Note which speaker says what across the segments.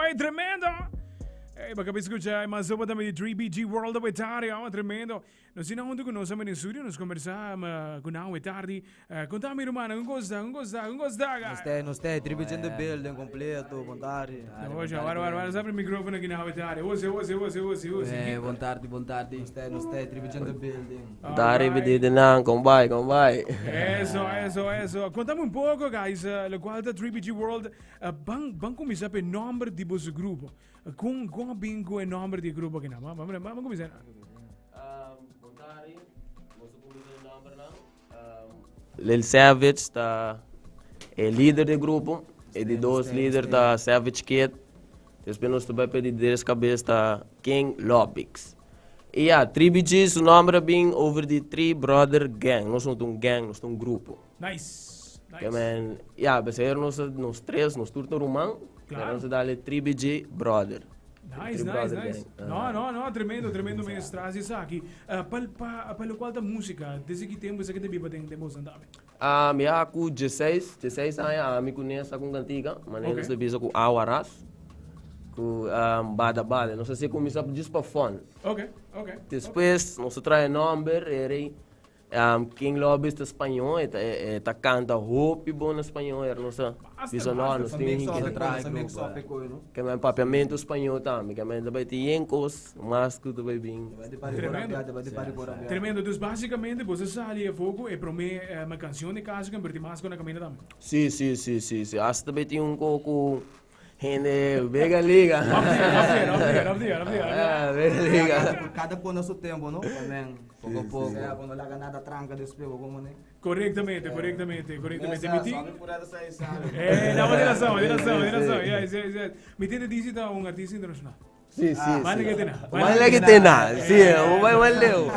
Speaker 1: Vai, tremendo! Baka escuchar mais uma também de 3BG World of Italia, tremendo. Nós não onde nós estamos no estúdio, nós conversamos com a tarde, contamos irmã, um gosta.
Speaker 2: Não está, tributo in the building completo, vontade.
Speaker 1: Hoje, agora sabe o microfone aqui na Italia. Hoje.
Speaker 2: Boa tarde. Não está, tributo in the building.
Speaker 3: Dari vedete nan, vai.
Speaker 1: Eso. Contame un poco, guys, lo qual da 3BG World, ban cominciare per nome di questo gruppo. Come bingo è il nome di gruppo che no? Ma cominciare.
Speaker 3: Dari, posso cominciare il nome nan. Lil Savage tá é líder do grupo, e de dois líderes da Savage Kid. Depois nós também pedimos dez cabeças da King Lobix. E 3BG, o nome é bem over de 3 brother gang. Nós somos gang, nós somos grupo.
Speaker 1: Nice.
Speaker 3: Mas nós três, nós turno rumão.
Speaker 1: Claro.
Speaker 3: Nós dá 3BG brother.
Speaker 1: Nice. No, tremendo mesmo traz isso aqui. Para qual da música, desde que tempo você que deve temos andar.
Speaker 3: Minha com 16 anos, me conheço com cantiga, mas nós devemos com Awaras, com Bada, não sei se começa por disso para fone.
Speaker 1: Ok.
Speaker 3: Depois, nós traz nome, King Lobby é espanhol, tá canta roupa bom em espanhol, nossa visão nós temos que é papiamento espanhol também, que é também tem encos, mas tudo vai bem.
Speaker 1: Tremendo, então basicamente você sai a fogo e para mim uma canção de casa que converte mais com a caminha também.
Speaker 3: Sim. Hasta também tem um pouco gente mega liga. Mega liga.
Speaker 2: Cada por nosso tempo, não? Também. Pouco a pouco. Quando larga nada tranca, despego como né?
Speaker 1: Corretamente.
Speaker 2: Sabe por ela sair, sabe?
Speaker 1: Não, direção. Yes. Me tende dizer que um artista internacional.
Speaker 3: Sim.
Speaker 1: Mas
Speaker 3: que tem nada. Sim, vai leu.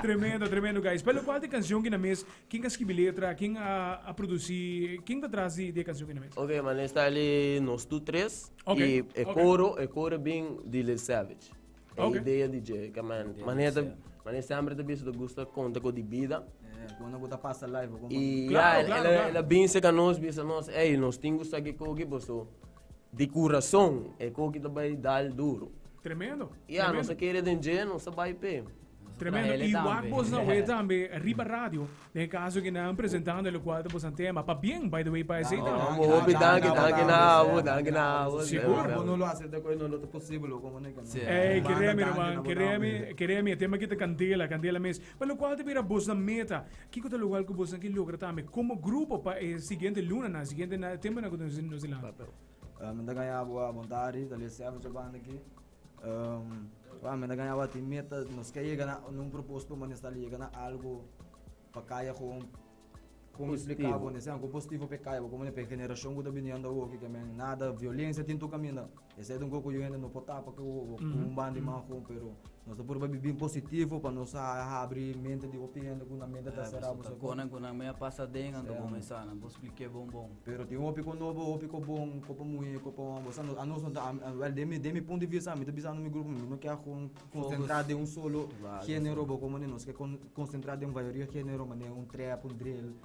Speaker 1: Tremendo, guys. Pelo qual de canção que na mês, quem escreve letra, quem a produzir, quem tá traz de canção que na mês?
Speaker 3: Ok, mas está ali nós tu três e coro bem de Lil Savage. É ideia DJ, que mas sempre também se gosta conta com de vida.
Speaker 2: Quando você passa live,
Speaker 3: e ela bem se que nós temos que coger você de coração é que também dá duro.
Speaker 1: Tremendo.
Speaker 3: Nós queremos DJ, nós vai pé.
Speaker 1: Tremendo. E o Aquabos não é também Riba Rádio, no caso que não apresentando o quadro por tema, para bem, by the way, para esse
Speaker 3: então.
Speaker 2: Seguro, não lo hace de coisa não é possível como né.
Speaker 1: Queremos, tema que te candela mesmo. Pelo qual te vira boss na meta, que que lugar que boss que logra também como grupo para seguinte luna na seguinte tema na coisa nos ilha.
Speaker 2: Manda ganhar boa vontade, dali serve a banda aqui. Manda ganhar a meta, nós queremos num proposto, mas está ali ganhar algo para cair como explicar, né? Algo positivo para cair, como a geração que está vindo hoje, que nada violência tem tu caminho. Esse é um pouco eu ainda não potar porque o bando mal com pero nós por bem positivo para nós abrir mente de opinião com a mente da será você
Speaker 4: com a minha passadinha ando começar não vou explicar bom
Speaker 2: pero tem um pico novo pico bom copo muito copo você a nós demi ponto de vista me bisa no meu grupo não quer concentrar de um solo gênero como nós quer concentrar de uma maioria gênero mas um trap drill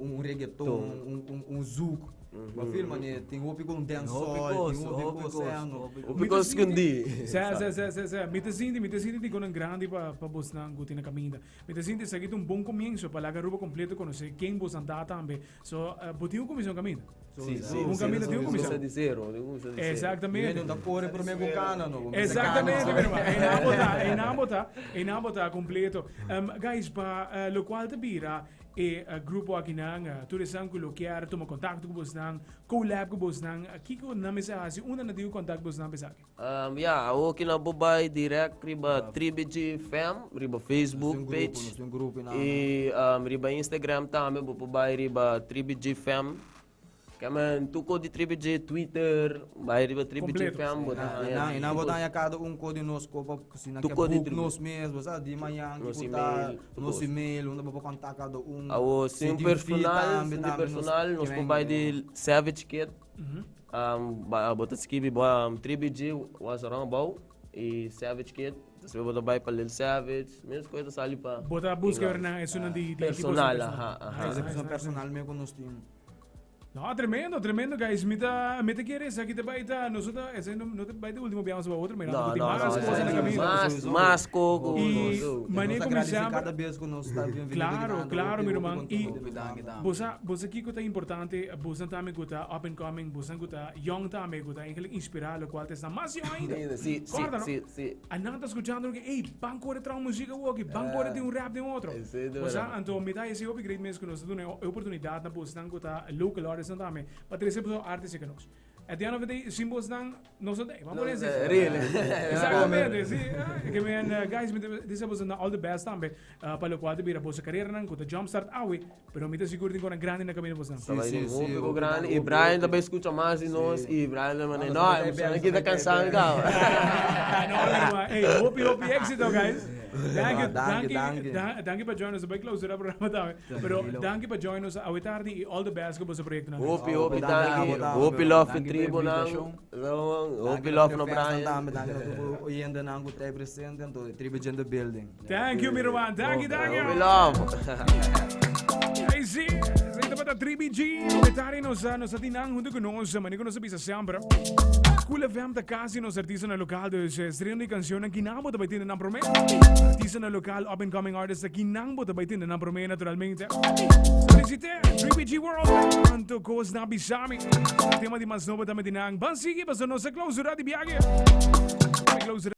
Speaker 2: um reggaeton um zouk o filme né tem um pico dancehall tem um pico
Speaker 3: o pico escondi
Speaker 1: me te siente con un grande para vos na guti na caminda. Me te siente seguir un bom comienzo para la grupo completo conocer quem vos anda também. So, botiu comissão caminda.
Speaker 3: Sim.
Speaker 1: Um caminho tem comissão.
Speaker 3: De zero.
Speaker 1: Exatamente.
Speaker 2: Não dá cor para mim com cana, não.
Speaker 1: Exatamente, é na botar completo. Guys, para lo qual te bira e grupo aqui nang tu sang ko lokiar toma contato com vos nang collab com vos nang aqui ko na mensagem una na tiu contato vos nang pesaki
Speaker 3: o que na bobai direct riba 3BG fam riba Facebook page e riba Instagram também bobai riba 3BG fam Kaman tuko di 3BG Twitter, bayar riba 3BG fam botar.
Speaker 2: Na botar cada código nos copa sina que book nos mesmo, sabe? Di manhã que botar nos email, onde vou contar cada
Speaker 3: sim personal, nos bobai de Savage Kid. Botar skibi 3BG was around about e Savage Kid. Você vai botar para Lil Savage, mesma coisa ali para.
Speaker 1: Botar busca na isso não de
Speaker 3: personal,
Speaker 2: personal mesmo nós temos.
Speaker 1: No, tremendo guys. Mita quieres, aquí te baita, nosotros, ese no te baita último viamos a outro, mira,
Speaker 3: No,
Speaker 1: tem
Speaker 3: no,
Speaker 1: mais
Speaker 3: no,
Speaker 1: coisas na caminho.
Speaker 3: mas coco.
Speaker 1: E
Speaker 2: Nós
Speaker 1: maneiro
Speaker 2: agradecemos
Speaker 1: começar.
Speaker 2: cada vez que nós está bem vindo
Speaker 1: Claro, meu irmão. E
Speaker 4: Kita.
Speaker 1: você aqui que é importante, você também que está up and coming, você que está young também, que está eigenlijk inspirar, o qual está mais young ainda.
Speaker 3: Sim,
Speaker 1: Corda, não?
Speaker 3: sim.
Speaker 1: A nada está escutando que, ei, banco de trauma música aqui, banco de um rap de outro.
Speaker 3: Sim, de
Speaker 1: Você,
Speaker 3: verdade.
Speaker 1: então, me dá esse upgrade mesmo que nós temos a oportunidade na posição que está local artist também, para ter esse artist que nós. At the end of the day, símbolos não nós vamos por isso.
Speaker 3: Really.
Speaker 1: Exatamente, sim. Que man, guys, disse você all the best também para o qual de a sua carreira não, que jumpstart awe, pero me está seguro que com grande na caminho você.
Speaker 3: Estava
Speaker 2: Sim,
Speaker 3: indo
Speaker 2: sim,
Speaker 3: um pouco
Speaker 2: o-
Speaker 3: grande.
Speaker 2: o-
Speaker 3: E Brian também escuta mais de nós. E Brian também, não, aqui está cansado, cara.
Speaker 1: No, hey, hope éxito, guys.
Speaker 2: Danke.
Speaker 1: Danke para join us, vai close o programa também. Pero danke para join us, a tarde e all the best que você projeto.
Speaker 3: Hope,
Speaker 2: Danke,
Speaker 3: danke.
Speaker 2: danke.
Speaker 3: Hope, love,
Speaker 4: Danke,
Speaker 3: tribo,
Speaker 4: invitation.
Speaker 3: Hope, love, no Brian.
Speaker 2: Danke na oyenda na ang tayo presente to tribe gender building.
Speaker 1: Thank you, Mirwan. Thank you.
Speaker 3: Hope, love.
Speaker 1: Aí sim, esta para 3BG, metade nos atinang junto conosco, manico nos bisa sempre. Cool FM da casa nos artistas na local, dus estreando canção que não bota baitin na promessa. Artista na local, up and coming artist que não bota baitin na promessa naturalmente. Solicite 3BG World, quanto coisa na bisami. Tema de mais novo também tinang. Bansigi, basta nossa clausura de viagem. Clausura